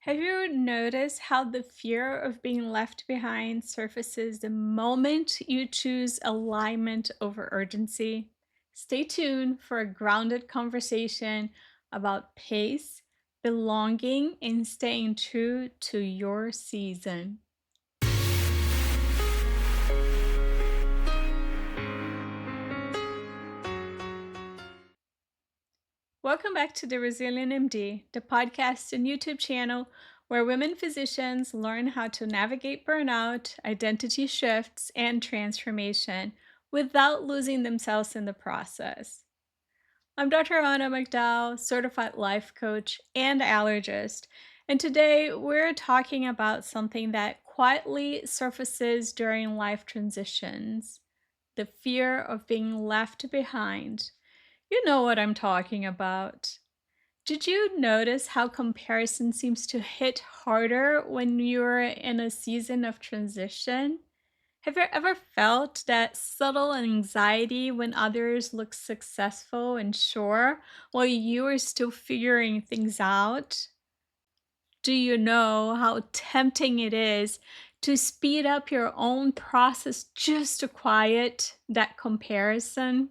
Have you noticed how the fear of being left behind surfaces the moment you choose alignment over urgency? Stay tuned for a grounded conversation about pace, belonging, and staying true to your season. Welcome back to the Resilient MD, the podcast and YouTube channel where women physicians learn how to navigate burnout, identity shifts, and transformation without losing themselves in the process. I'm Dr. Anna McDowell, certified life coach and allergist, and today we're talking about something that quietly surfaces during life transitions: the fear of being left behind. You know what I'm talking about. Did you notice how comparison seems to hit harder when you're in a season of transition? Have you ever felt that subtle anxiety when others look successful and sure while you are still figuring things out? Do you know how tempting it is to speed up your own process just to quiet that comparison?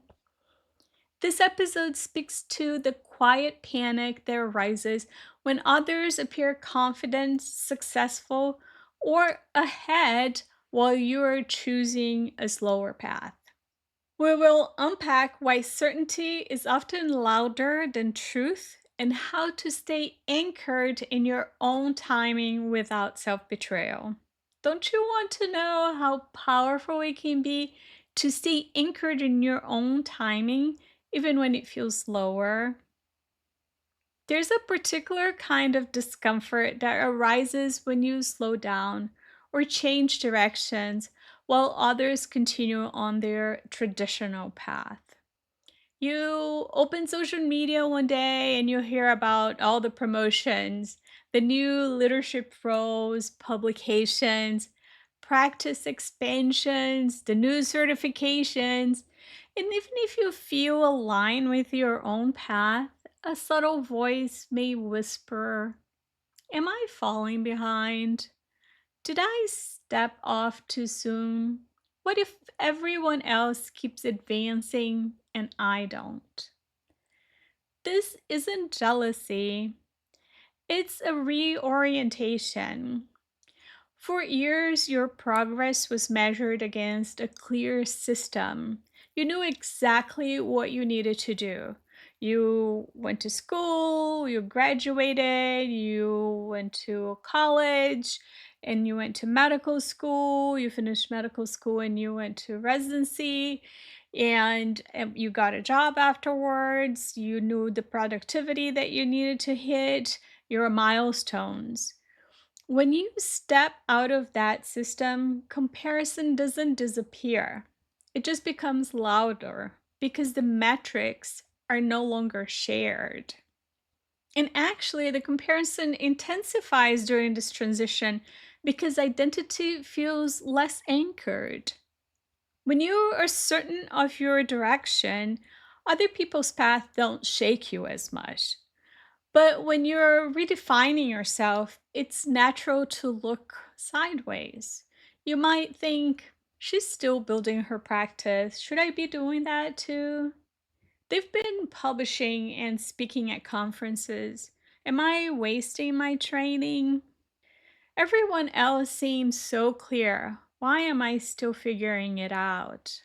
This episode speaks to the quiet panic that arises when others appear confident, successful, or ahead while you are choosing a slower path. We will unpack why certainty is often louder than truth and how to stay anchored in your own timing without self betrayal. Don't you want to know how powerful it can be to stay anchored in your own timing, even when it feels slower? There's a particular kind of discomfort that arises when you slow down or change directions while others continue on their traditional path. You open social media one day and you hear about all the promotions, the new leadership roles, publications, practice expansions, the new certifications. And even if you feel aligned with your own path, a subtle voice may whisper, "Am I falling behind? Did I step off too soon? What if everyone else keeps advancing and I don't?" This isn't jealousy, it's a reorientation. For years, your progress was measured against a clear system. You knew exactly what you needed to do. You went to school, you graduated, you went to college, and you went to medical school, you finished medical school, and you went to residency, and you got a job afterwards. You knew the productivity that you needed to hit, your milestones. When you step out of that system, comparison doesn't disappear. It just becomes louder because the metrics are no longer shared. And actually, the comparison intensifies during this transition because identity feels less anchored. When you are certain of your direction, other people's path don't shake you as much. But when you're redefining yourself, it's natural to look sideways. You might think, "She's still building her practice. Should I be doing that too? They've been publishing and speaking at conferences. Am I wasting my training? Everyone else seems so clear. Why am I still figuring it out?"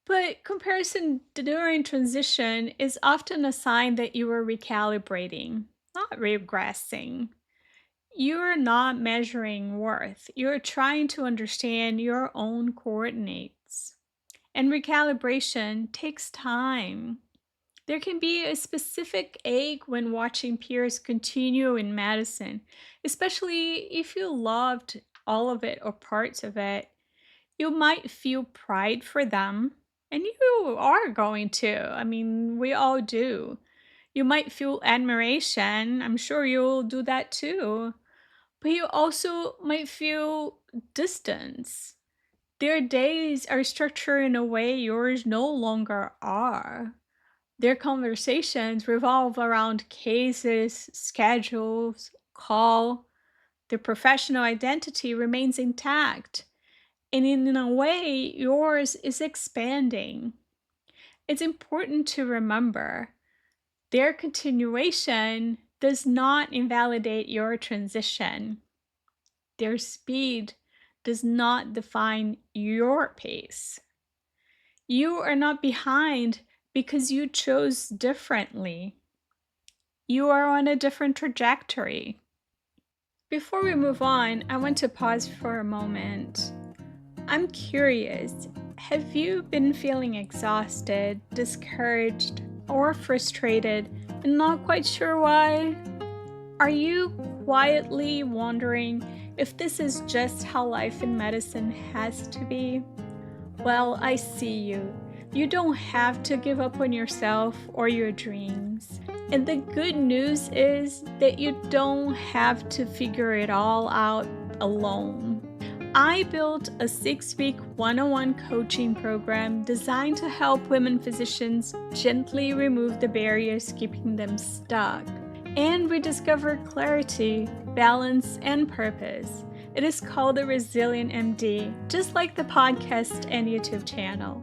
But comparison during transition is often a sign that you are recalibrating, not regressing. You're not measuring worth. You're trying to understand your own coordinates. And recalibration takes time. There can be a specific ache when watching peers continue in medicine, especially if you loved all of it or parts of it. You might feel pride for them, and you are going to. I mean, we all do. You might feel admiration. I'm sure you'll do that too. But you also might feel distance. Their days are structured in a way yours no longer are. Their conversations revolve around cases, schedules, call, their professional identity remains intact. And in a way, yours is expanding. It's important to remember their continuation does not invalidate your transition. Their speed does not define your pace. You are not behind because you chose differently. You are on a different trajectory. Before we move on, I want to pause for a moment. I'm curious, have you been feeling exhausted, discouraged, or frustrated and not quite sure why? Are you quietly wondering if this is just how life in medicine has to be? Well, I see you. You don't have to give up on yourself or your dreams. And the good news is that you don't have to figure it all out alone. I built a 6-week one-on-one coaching program designed to help women physicians gently remove the barriers keeping them stuck and rediscover clarity, balance, and purpose. It is called the Resilient MD, just like the podcast and YouTube channel.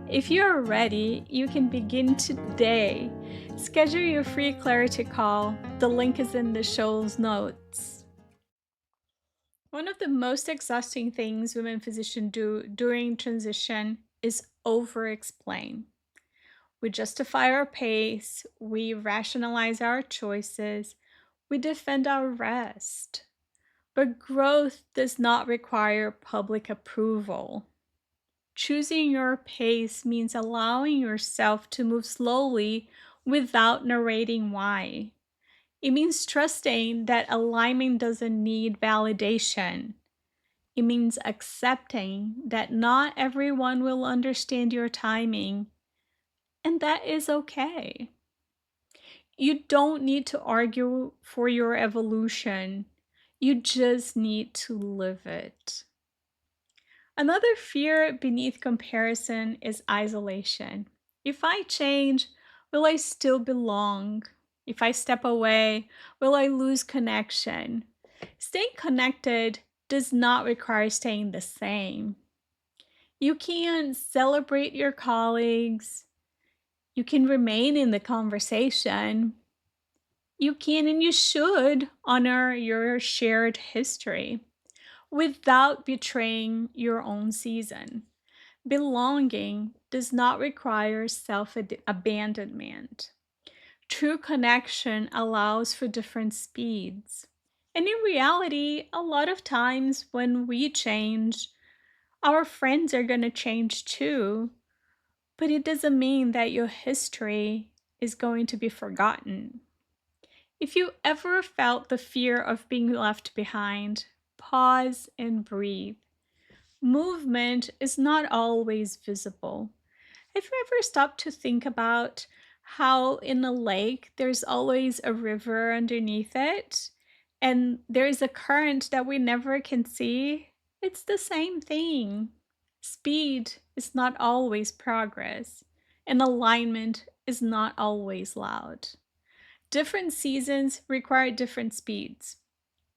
If you are ready, you can begin today. Schedule your free clarity call. The link is in the show's notes. One of the most exhausting things women physicians do during transition is over-explain. We justify our pace, we rationalize our choices, we defend our rest. But growth does not require public approval. Choosing your pace means allowing yourself to move slowly without narrating why. It means trusting that alignment doesn't need validation. It means accepting that not everyone will understand your timing, and that is okay. You don't need to argue for your evolution. You just need to live it. Another fear beneath comparison is isolation. If I change, will I still belong? If I step away, will I lose connection? Staying connected does not require staying the same. You can celebrate your colleagues. You can remain in the conversation. You can and you should honor your shared history without betraying your own season. Belonging does not require self-abandonment. True connection allows for different speeds. And in reality, a lot of times when we change, our friends are going to change too. But it doesn't mean that your history is going to be forgotten. If you ever felt the fear of being left behind, pause and breathe. Movement is not always visible. Have you ever stopped to think about how in a lake there's always a river underneath it and there's a current that we never can see? It's the same thing. Speed is not always progress, and alignment is not always loud. Different seasons require different speeds.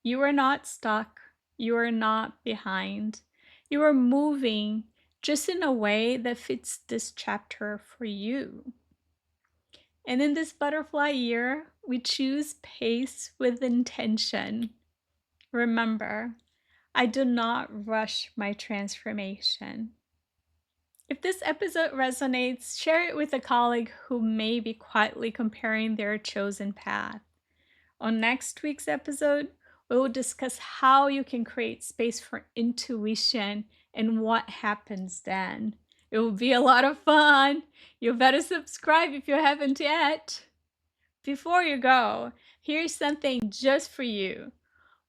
You are not stuck. You are not behind. You are moving just in a way that fits this chapter for you. And in this butterfly year, we choose pace with intention. Remember, I do not rush my transformation. If this episode resonates, share it with a colleague who may be quietly comparing their chosen path. On next week's episode, we will discuss how you can create space for intuition and what happens then. It will be a lot of fun. You better subscribe if you haven't yet. Before you go, here's something just for you.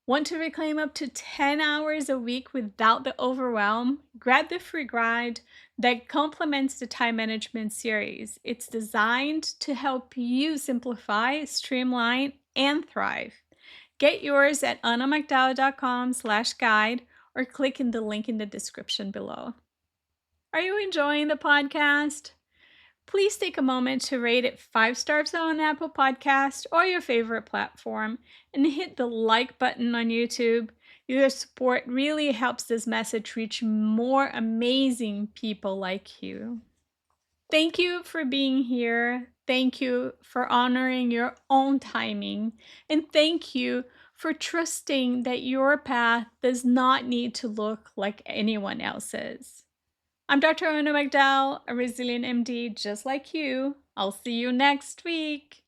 Want to reclaim up to 10 hours a week without the overwhelm? Grab the free guide that complements the time management series. It's designed to help you simplify, streamline, and thrive. Get yours at annamcdowell.com/guide or click in the link in the description below. Are you enjoying the podcast? Please take a moment to rate it 5 stars on Apple Podcast or your favorite platform and hit the like button on YouTube. Your support really helps this message reach more amazing people like you. Thank you for being here. Thank you for honoring your own timing. And thank you for trusting that your path does not need to look like anyone else's. I'm Dr. Ona McDowell, a resilient MD just like you. I'll see you next week.